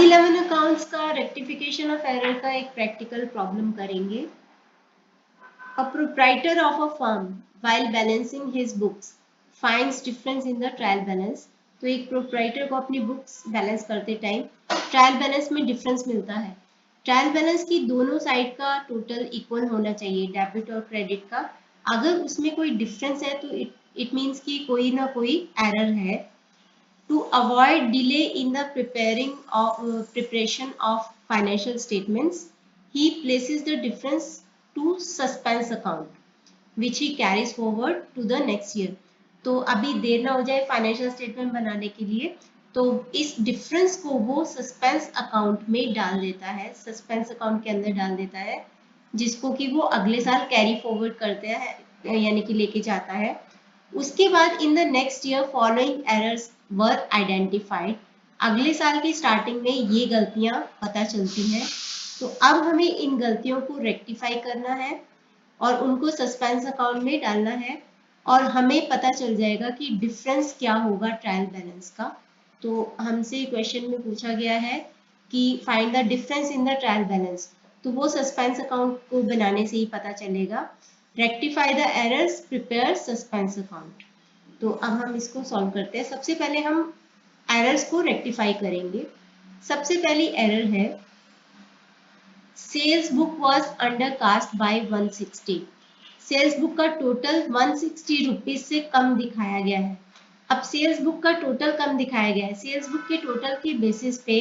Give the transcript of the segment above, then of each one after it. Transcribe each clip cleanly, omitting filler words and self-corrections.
Class 11 accounts का rectification of error का एक प्रैक्टिकल प्रॉब्लम करेंगे। A proprietor of a firm while balancing his books finds difference in the trial balance। तो एक proprietor को अपनी बुक्स बैलेंस करते टाइम ट्रायल बैलेंस में डिफरेंस मिलता है। ट्रायल बैलेंस की दोनों साइड का टोटल इक्वल होना चाहिए, डेबिट और क्रेडिट का। अगर उसमें कोई डिफरेंस है तो इट मीन्स कि कोई ना कोई एरर है। To avoid delay in the preparation of financial statements, he places the difference to suspense account, which he carries forward to the next year। तो अभी देर ना हो जाए फाइनेंशियल स्टेटमेंट बनाने के लिए, तो इस डिफरेंस को वो सस्पेंस अकाउंट में डाल देता है, सस्पेंस अकाउंट के अंदर डाल देता है, जिसको कि वो अगले साल कैरी फॉरवर्ड करते हैं, यानी कि लेके जाता है। उसके बाद in the next year following errors were identified. अगले साल की स्टार्टिंग में ये गलतियां पता चलती हैं, तो अब हमें इन गलतियों को रेक्टिफाई करना है और उनको सस्पेंस अकाउंट में डालना है, और हमें पता चल जाएगा कि डिफरेंस क्या होगा ट्रायल बैलेंस का। तो हमसे क्वेश्चन में पूछा गया है कि find the difference in the trial balance, तो वो सस्पेंस अकाउंट को बनाने से ही पता चलेगा। Rectify the errors, prepare suspense account. तो अब हम इसको सॉल्व करते हैं। सबसे पहले हम एरर्स को रेक्टिफाई करेंगे। सबसे पहली एरर है sales book was undercast by 160। Sales book का टोटल 160 रुपीज से कम दिखाया गया है। अब सेल्स बुक का टोटल कम दिखाया गया है, सेल्स बुक के टोटल के बेसिस पे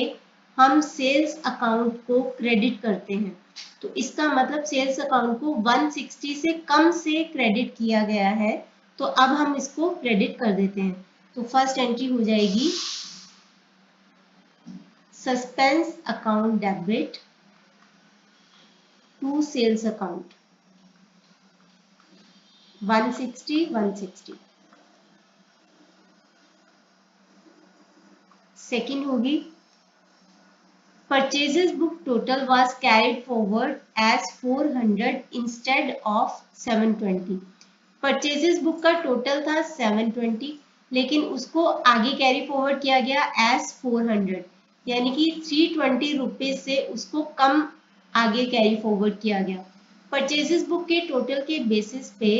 हम सेल्स अकाउंट को क्रेडिट करते हैं। तो इसका मतलब सेल्स अकाउंट को 160 से कम से क्रेडिट किया गया है, तो अब हम इसको क्रेडिट कर देते हैं। तो फर्स्ट एंट्री हो जाएगी suspense account debit to sales account 160। Second होगी purchases book total was carried forward as 400 instead of 720। Purchases book का टोटल था 720, लेकिन उसको आगे कैरी फॉरवर्ड किया गया एज 400, यानी कि 320 रुपीज से उसको कम आगे कैरी फॉरवर्ड किया गया। परचेजेस बुक के टोटल के बेसिस पे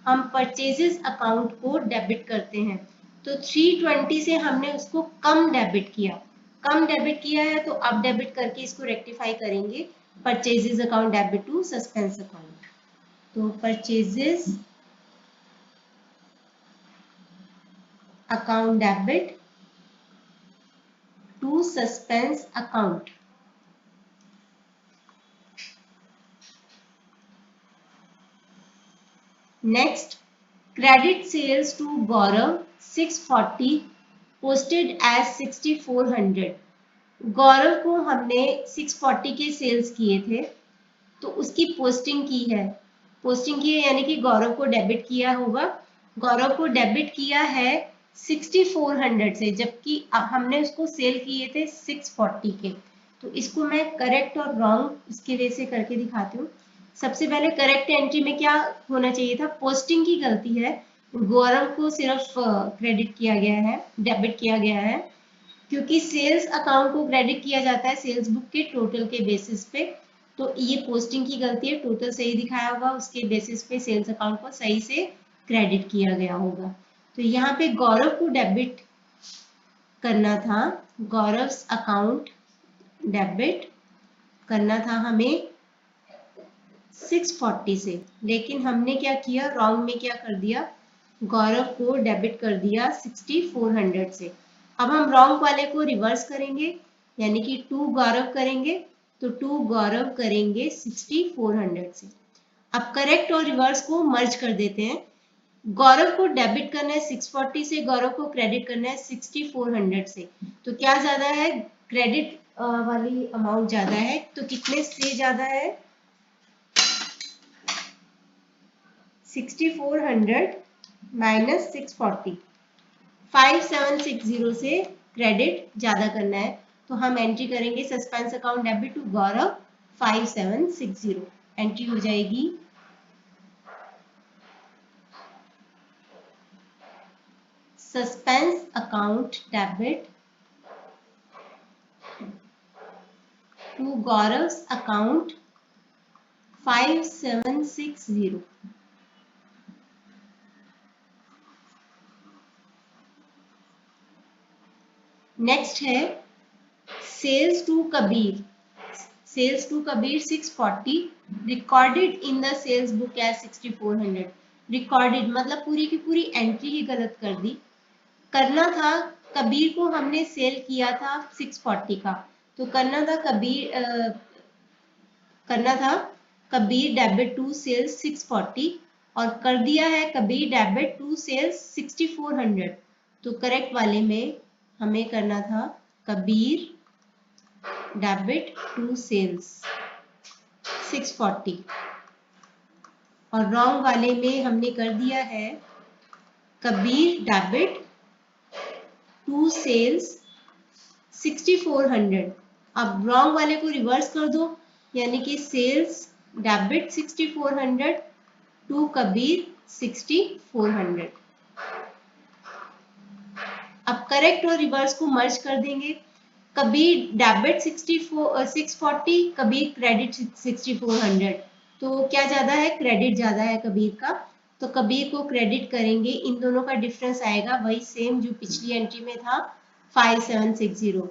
हम परचेजेस अकाउंट को डेबिट करते हैं। तो 320 से हमने उसको कम डेबिट किया, कम डेबिट किया है, तो अब डेबिट करके इसको रेक्टिफाई करेंगे। Purchases account debit to suspense account. तो purchases account debit to suspense account. Next credit sales to Gaurav 640 posted as 6400। Gaurav को हमने 640 के सेल्स किए थे, तो उसकी पोस्टिंग की है, पोस्टिंग की है यानी कि गौरव को डेबिट किया होगा। गौरव को डेबिट किया है 6400 से, जबकि हमने उसको सेल किए थे 640 के। तो इसको मैं करेक्ट और रॉन्ग इसके वे से करके दिखाती हूँ। सबसे पहले करेक्ट एंट्री में क्या होना चाहिए था, पोस्टिंग की गलती है, गौरव को सिर्फ क्रेडिट किया गया है, डेबिट किया गया है, क्योंकि सेल्स अकाउंट को क्रेडिट किया जाता है सेल्स बुक के टोटल के बेसिस पे। तो ये पोस्टिंग की गलती है, टोटल सही दिखाया होगा, उसके बेसिस पे सेल्स अकाउंट को सही से क्रेडिट किया गया होगा। तो यहाँ पे गौरव को डेबिट करना था, गौरव अकाउंट डेबिट करना था हमें 640 से, लेकिन हमने क्या किया, रॉन्ग में क्या कर दिया, गौरव को डेबिट कर दिया 6400 से। अब हम रॉन्ग वाले को रिवर्स करेंगे, यानी कि टू गौरव करेंगे, तो टू गौरव करेंगे 6400 से। अब करेक्ट और रिवर्स को मर्ज कर देते हैं। गौरव को डेबिट करना है 640 से, गौरव को क्रेडिट करना है 6400 से। तो क्या ज्यादा है, क्रेडिट वाली अमाउंट ज्यादा है, तो कितने से ज्यादा है, 6400 माइनस 640, 5760 से क्रेडिट ज्यादा करना है। तो हम एंट्री करेंगे suspense account debit to Gaurav 5760। Entry हो जाएगी suspense account debit to Gaurav's account 5760. Next है sales to Kabir 640 recorded in the sales book as 6400. Recorded मतलब पूरी की पूरी एंट्री ही गलत कर दी. करना था कबीर को हमने सेल किया था 640 का, तो करना था कबीर डेबिट टू सेल्स 640 और कर दिया है कबीर डेबिट टू सेल्स 6400. तो करेक्ट वाले में हमें करना था कबीर डेबिट टू सेल्स 640 और रॉन्ग वाले में हमने कर दिया है कबीर डेबिट टू सेल्स 6400. अब रॉन्ग वाले को रिवर्स कर दो, यानी कि सेल्स डेबिट 6400 टू कबीर 6400. अब करेक्ट और रिवर्स को मर्ज कर देंगे. Kabir debit 640, Kabir credit 6400. तो क्या ज्यादा है? क्रेडिट ज्यादा है कबीर का, तो कबीर को क्रेडिट करेंगे. इन दोनों का डिफरेंस आएगा वही सेम जो पिछली एंट्री में था 5760.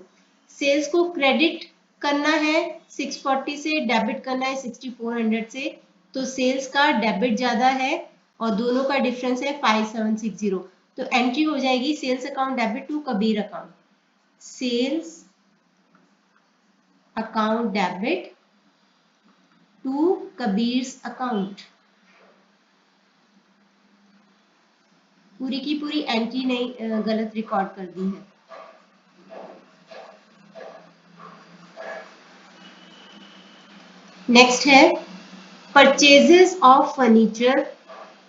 सेल्स को क्रेडिट करना है 640 से, डेबिट करना है 6400 से, तो सेल्स का डेबिट ज्यादा है और दोनों का डिफरेंस है 5760. तो एंट्री हो जाएगी sales account debit to Kabir account. Sales account debit to Kabir's account. पूरी की पूरी एंट्री नहीं गलत रिकॉर्ड कर दी है. नेक्स्ट है purchases of furniture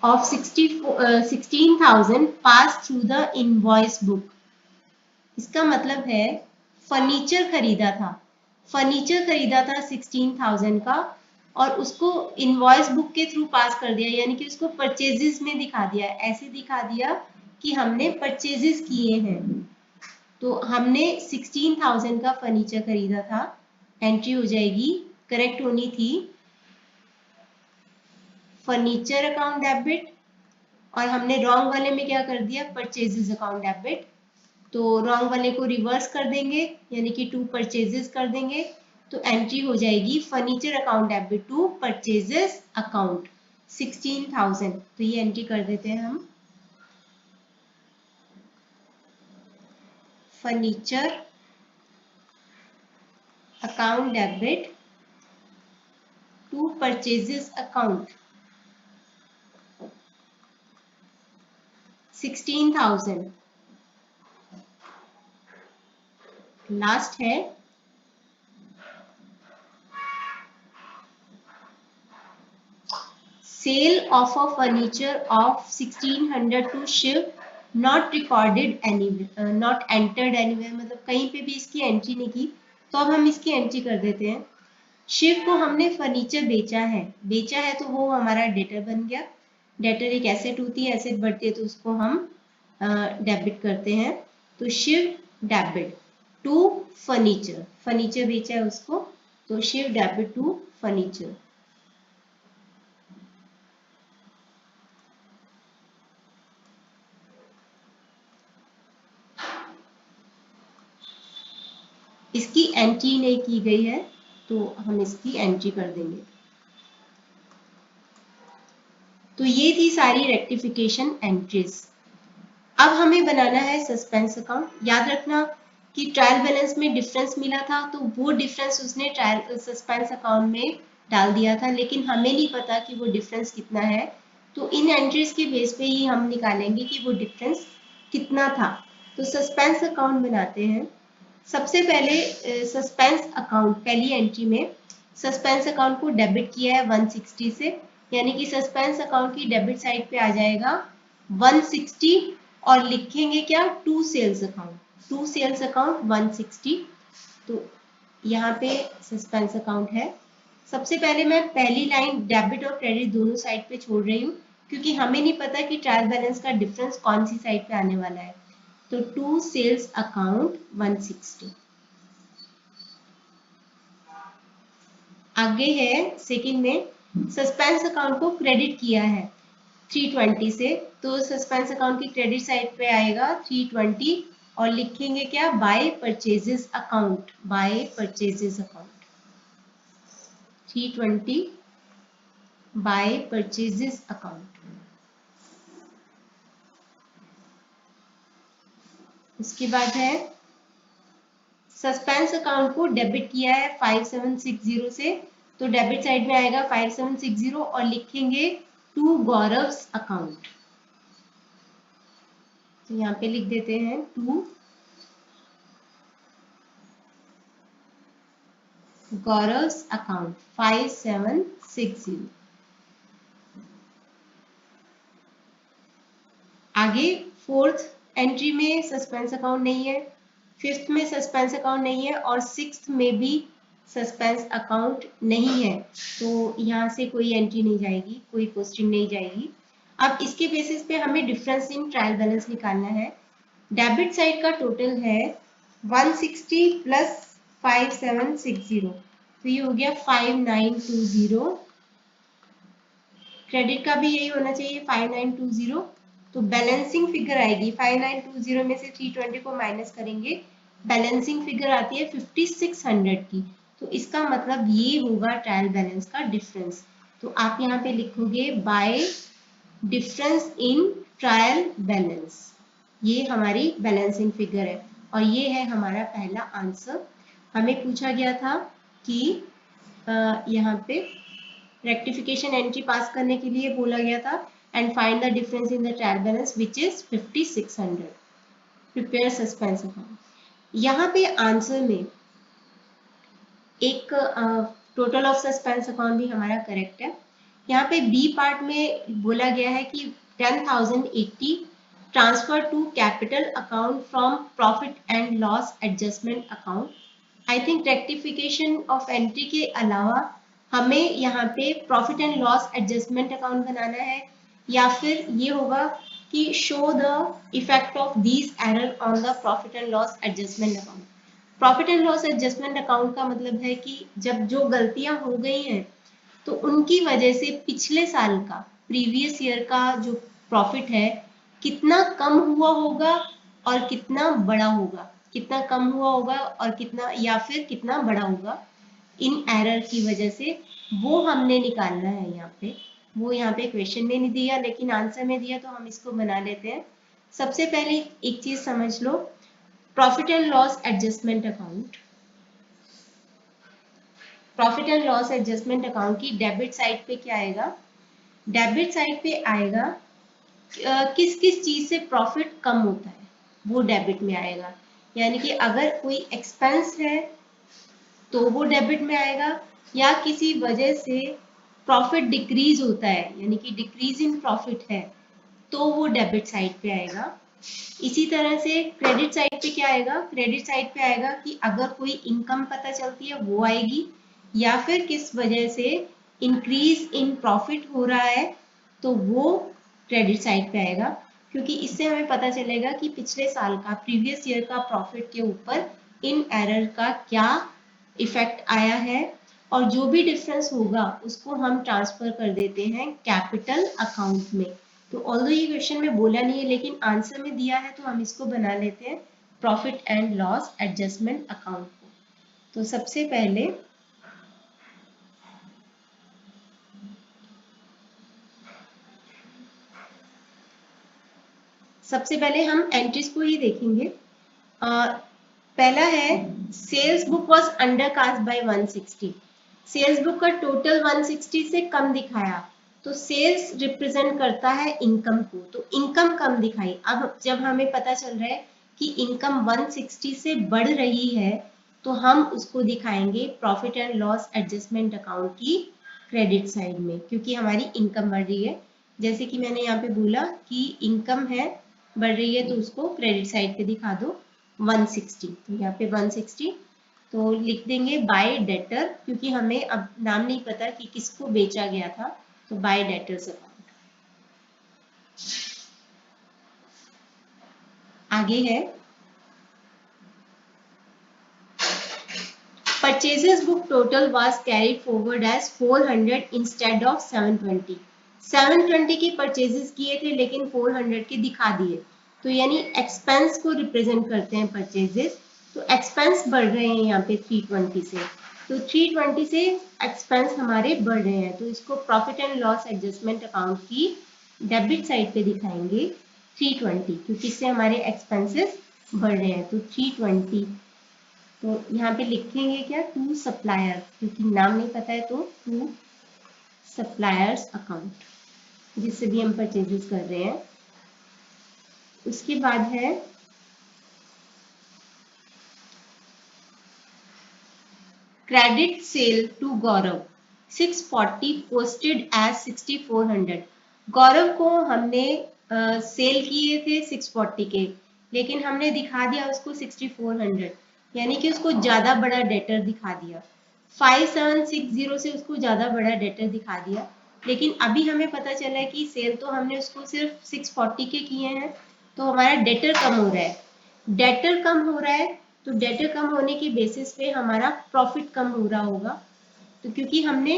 of 16,000 pass through the invoice book. इसका मतलब है फर्नीचर खरीदा था 16,000 का और उसको इनवॉइस बुक के थ्रू पास कर दिया, यानी कि उसको परचेजेस में दिखा दिया. ऐसे दिखा दिया कि हमने परचेजेस किए हैं. तो हमने 16,000 का फर्नीचर खरीदा था. एंट्री हो जाएगी, करेक्ट होनी थी फर्नीचर अकाउंट डेबिट और हमने रॉन्ग वाले में क्या कर दिया? Purchases account debit. तो रॉन्ग वाले को रिवर्स कर देंगे, यानी कि टू परचेजेस कर देंगे. तो एंट्री हो जाएगी furniture account debit to purchases account 16,000. तो ये एंट्री कर देते हैं हम. Furniture account debit to purchases account 16,000. Last है sale of a furniture of 1600 to Shiv not recorded anywhere, not entered anywhere, मतलब कहीं पे भी इसकी एंट्री नहीं की. तो अब हम इसकी एंट्री कर देते हैं. शिव को हमने फर्नीचर बेचा है तो वो हमारा डेटर बन गया. डेटर एक एसेट होती है, एसेट बढ़ती है तो उसको हम डेबिट करते हैं. तो शिव डेबिट टू फर्नीचर बेचा है उसको, तो शिव डेबिट टू फर्नीचर. इसकी एंट्री नहीं की गई है तो हम इसकी एंट्री कर देंगे. तो ये थी सारी रेक्टिफिकेशन एंट्रीज. अब हमें बनाना है सस्पेंस अकाउंट. याद रखना कि ट्रायल बैलेंस में डिफरेंस मिला था तो वो डिफरेंस उसने ट्रायल सस्पेंस अकाउंट में डाल दिया था, लेकिन हमें नहीं पता कि वो डिफरेंस कितना है. तो इन एंट्रीज के बेस पे ही हम निकालेंगे कि वो डिफरेंस कितना था. तो सस्पेंस अकाउंट बनाते हैं. सबसे पहले सस्पेंस अकाउंट पहली एंट्री में सस्पेंस अकाउंट को डेबिट किया है 160 से, यानी कि सस्पेंस अकाउंट की डेबिट साइड पे आ जाएगा 160 और लिखेंगे क्या? To sales account 160. तो यहाँ पे सस्पेंस अकाउंट है. सबसे पहले मैं पहली लाइन डेबिट और क्रेडिट दोनों साइड पे छोड़ रही हूँ क्योंकि हमें नहीं पता कि ट्रायल बैलेंस का डिफरेंस कौन सी साइड पे आने वाला है. तो टू सेल्स अकाउंट 160. आगे है सेकंड में सस्पेंस अकाउंट को क्रेडिट किया है 320 से, तो सस्पेंस अकाउंट की क्रेडिट साइड पे आएगा 320 और लिखेंगे क्या, by purchases account, by purchases account 320 by purchases account. इसके बाद है सस्पेंस अकाउंट को डेबिट किया है 5760 से, तो डेबिट साइड में आएगा 5760 और लिखेंगे टू गौरव्स अकाउंट, तो यहाँ पे लिख देते हैं टू गौरव्स अकाउंट 5760। आगे फोर्थ एंट्री में सस्पेंस अकाउंट नहीं है, फिफ्थ में सस्पेंस अकाउंट नहीं है और सिक्स्थ में भी सस्पेंस अकाउंट नहीं है, तो यहाँ से कोई एंट्री नहीं जाएगी, कोई पोस्टिंग नहीं जाएगी। अब इसके बेसिस पे हमें डिफरेंस इन ट्रायल बैलेंस निकालना है। डेबिट साइड का टोटल है 160 प्लस 5760, तो ये हो गया 5920। क्रेडिट का भी यही होना चाहिए 5920, तो बैलेंसिंग फिगर आएगी 5920 में से 320 को माइनस करेंगे, बैलेंसिंग फिगर आती है 5600 की, तो इसका मतलब ये होगा ट्रायल बैलेंस का डिफरेंस। तो आप यहाँ पे लिखोगे bye difference in trial balance, ये हमारी बैलेंसिंग फिगर है और ये है हमारा पहला आंसर। हमें पूछा गया था कि यहाँ पे रेक्टिफिकेशन एंट्री पास करने के लिए बोला गया था and find the difference in the trial balance which is 5600, prepare suspense account. यहाँ पे आंसर में एक टोटल ऑफ सस्पेंस अकाउंट भी हमारा करेक्ट है। यहाँ पे बी पार्ट में बोला गया है कि 10,080 transfer to capital account from profit and loss adjustment account. I think rectification of entry के अलावा हमें यहाँ पे profit and loss adjustment account बनाना है, या फिर ये होगा कि show the effect of these error on the profit and loss adjustment account. Profit and loss adjustment account का मतलब है कि जब जो गलतियां हो गई हैं तो उनकी वजह से पिछले साल का, प्रीवियस ईयर का जो प्रॉफिट है कितना कम हुआ होगा और कितना बड़ा होगा, कितना कम हुआ होगा और कितना, या फिर कितना बड़ा होगा इन एरर की वजह से, वो हमने निकालना है यहाँ पे। वो यहाँ पे क्वेश्चन में नहीं दिया लेकिन आंसर में दिया, तो हम इसको बना लेते हैं। सबसे पहले एक चीज समझ लो, profit and loss adjustment account, profit and loss adjustment account की डेबिट साइड पे क्या आएगा, डेबिट साइड पे आएगा किस किस चीज से प्रॉफिट कम होता है वो डेबिट में आएगा, यानी कि अगर कोई एक्सपेंस है तो वो डेबिट में आएगा, या किसी वजह से प्रॉफिट डिक्रीज होता है यानी कि डिक्रीज इन प्रॉफिट है तो वो डेबिट साइड पे आएगा। इसी तरह से क्रेडिट साइड पे क्या आएगा, क्रेडिट साइड पे आएगा कि अगर कोई इनकम पता चलती है वो आएगी, या फिर किस वजह से इंक्रीज इन प्रॉफिट हो रहा है तो वो क्रेडिट साइड पे आएगा, क्योंकि इससे हमें पता चलेगा कि पिछले साल का, प्रीवियस ईयर का प्रॉफिट के ऊपर इन एरर का क्या इफेक्ट आया है, और जो भी डिफरेंस होगा उसको हम ट्रांसफर कर देते हैं कैपिटल अकाउंट में। तो ऑल्दो ये क्वेश्चन में बोला नहीं है लेकिन आंसर में दिया है, तो हम इसको बना लेते हैं profit and loss adjustment account को। तो सबसे पहले हम एंट्रीज को ही देखेंगे। पहला है sales book was under cast by 160, sales book का टोटल 160 से कम दिखाया, तो सेल्स रिप्रेजेंट करता है इनकम को, तो इनकम कम दिखाई। अब जब हमें पता चल रहा है कि इनकम 160 से बढ़ रही है तो हम उसको दिखाएंगे profit and loss adjustment account की क्रेडिट साइड में, क्योंकि हमारी इनकम बढ़ रही है। जैसे कि मैंने यहाँ पे बोला कि इनकम है, बढ़ रही है, तो उसको क्रेडिट साइड पे दिखा दो 160, तो यहाँ पे 160, तो लिख देंगे बाय डेटर, क्योंकि हमें अब नाम नहीं पता कि किसको बेचा गया था, तो बाय डेटर्स अकाउंट। आगे है Purchases book total was carried forward as 400 instead of 720. 720 की परचेजेस किए थे लेकिन 400 के दिखा दिए, तो यानी एक्सपेंस को रिप्रेजेंट करते हैं परचेजेस। तो एक्सपेंस बढ़ रहे हैं यहाँ पे 320 से, तो 320 से एक्सपेंस हमारे बढ़ रहे हैं, तो इसको profit and loss adjustment account की डेबिट साइड पे दिखाएंगे 320, क्योंकि इससे हमारे एक्सपेंसेस बढ़ रहे हैं। तो 320, तो यहाँ पे लिखेंगे क्या, टू सप्लायर, क्योंकि नाम नहीं पता है तो टू सप्लायर्स अकाउंट, जिससे भी हम परचेजेस कर रहे हैं। उसके बाद है credit sale to Gaurav 640 posted as 6400। Gaurav को हमने सेल किए थे 640 के, लेकिन हमने दिखा दिया उसको 6400, यानी कि उसको ज्यादा बड़ा डेटर दिखा दिया। 5760 से उसको ज्यादा बड़ा डेटर दिखा दिया, लेकिन अभी हमें पता चला है कि सेल तो हमने उसको सिर्फ 640 के किए हैं, तो हमारा डेटर कम हो रहा है। डेटर कम हो रहा है तो डेटर कम होने के बेसिस पे हमारा प्रॉफिट कम हो रहा होगा, तो क्योंकि हमने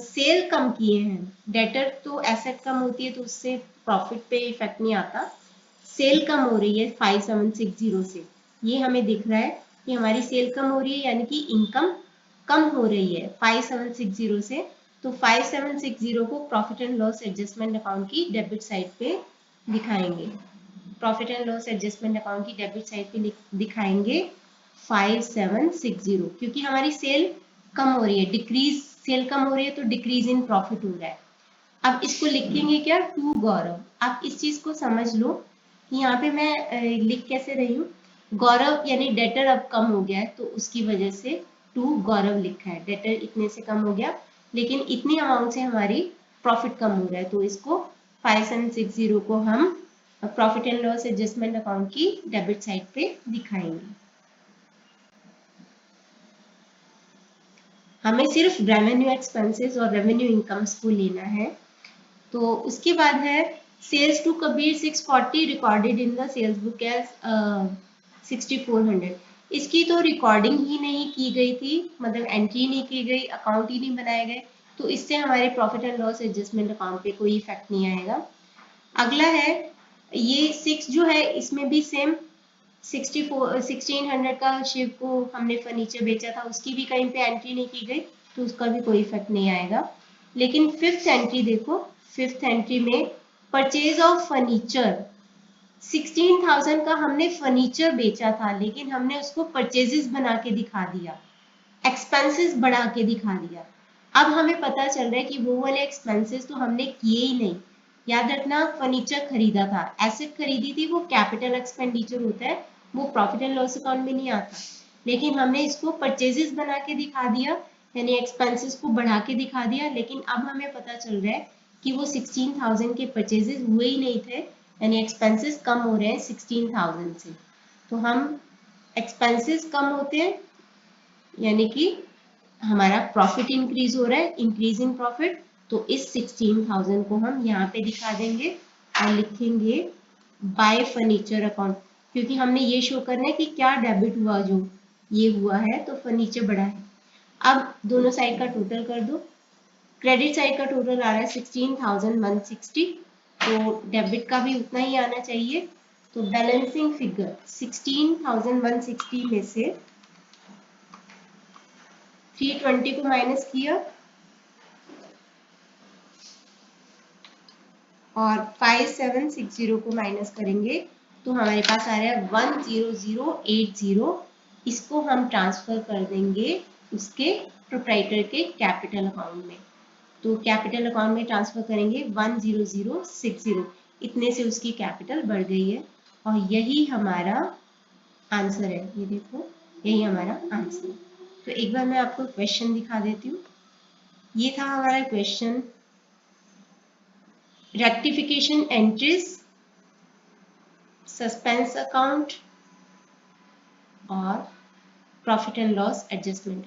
सेल कम किए हैं, डेटर तो एसेट कम होती है तो उससे प्रॉफिट पे इफेक्ट नहीं आता, सेल कम हो रही है 5760 से, ये हमें दिख रहा है कि हमारी सेल कम हो रही है, यानी कि इनकम कम हो रही है 5760 से। तो 5760 को profit and loss adjustment account की डेबिट साइड पे दिखाएंगे, profit and loss adjustment account की डेबिट साइड पे दिखाएंगे 5760, क्योंकि हमारी सेल कम हो रही है, डिक्रीज, सेल कम हो रही है तो डिक्रीज इन प्रॉफिट हो रहा है। अब इसको लिखेंगे क्या, टू गौरव। आप इस चीज को समझ लो कि यहाँ पे मैं लिख कैसे रही हूँ, गौरव यानी डेटर अब कम हो गया है तो उसकी वजह से टू गौरव लिखा है, डेटर इतने से कम हो गया लेकिन इतनी अमाउंट से हमारी प्रॉफिट कम हो रहा है, तो इसको 5760 को हम profit and loss adjustment account की डेबिट साइड पे दिखाएंगे। हमें सिर्फ रेवेन्यू एक्सपेंसेस और रेवेन्यू इनकम्स को लेना है। तो उसके बाद है sales to Kabir 640 recorded in the sales book as 6400। इसकी तो रिकॉर्डिंग ही नहीं की गई थी, मतलब एंट्री नहीं की गई, अकाउंट ही नहीं बनाए गए, तो इससे हमारे profit and loss adjustment account पे कोई इफेक्ट नहीं आएगा। अगला है ये 6 जो है, इसमें भी सेम 1600 का शिव को हमने फर्नीचर बेचा था, उसकी भी कहीं पे एंट्री नहीं की गई, तो उसका भी कोई इफेक्ट नहीं आएगा। लेकिन फिफ्थ एंट्री देखो, फिफ्थ एंट्री में परचेज ऑफ फर्नीचर 16,000 का हमने फर्नीचर बेचा था, लेकिन हमने उसको परचेजेस बना के दिखा दिया, एक्सपेंसेस बढ़ा के दिखा दिया। अब हमें पता चल रहा है कि वो वाले एक्सपेंसेस तो हमने किए ही नहीं। याद रखना, फर्नीचर खरीदा था, एसेट खरीदी थी, वो कैपिटल एक्सपेंडिचर होता है, वो प्रॉफिट एंड लॉस अकाउंट में नहीं आता, लेकिन हमने इसको परचेजेस बना के दिखा दिया, यानी एक्सपेंसेस को बढ़ा के दिखा दिया। लेकिन अब हमें पता चल रहा है कि वो 16,000 के परचेजेस हुए ही नहीं थे, यानी एक्सपेंसेस कम हो रहे हैं 16,000 से। तो हम एक्सपेंसेस कम होते हैं यानी कि हमारा प्रॉफिट इंक्रीज हो रहा है, इंक्रीज इन प्रॉफिट, तो इस 16,000 को हम यहाँ पे दिखा देंगे और लिखेंगे बाय फर्नीचर अकाउंट, क्योंकि हमने ये शो करना है कि क्या डेबिट हुआ, जो ये हुआ है तो फर्नीचर बढ़ा है। अब दोनों साइड का टोटल कर दो, क्रेडिट साइड का टोटल आ रहा है 16,160, तो डेबिट का भी उतना ही आना चाहिए। तो बैलेंसिंग फिगर 16,160 में से 320 को माइनस किया और 5760 को माइनस करेंगे तो हमारे पास आ रहा है 10080। इसको हम ट्रांसफर कर देंगे उसके प्रोप्राइटर के कैपिटल अकाउंट में, तो कैपिटल अकाउंट में ट्रांसफर करेंगे 10060, इतने से उसकी कैपिटल बढ़ गई है और यही हमारा आंसर है। ये देखो, यही हमारा आंसर। तो एक बार मैं आपको क्वेश्चन दिखा देती हूँ। ये था हमारा question, rectification entries, suspense account और प्रॉफिट एंड लॉस एडजस्टमेंट।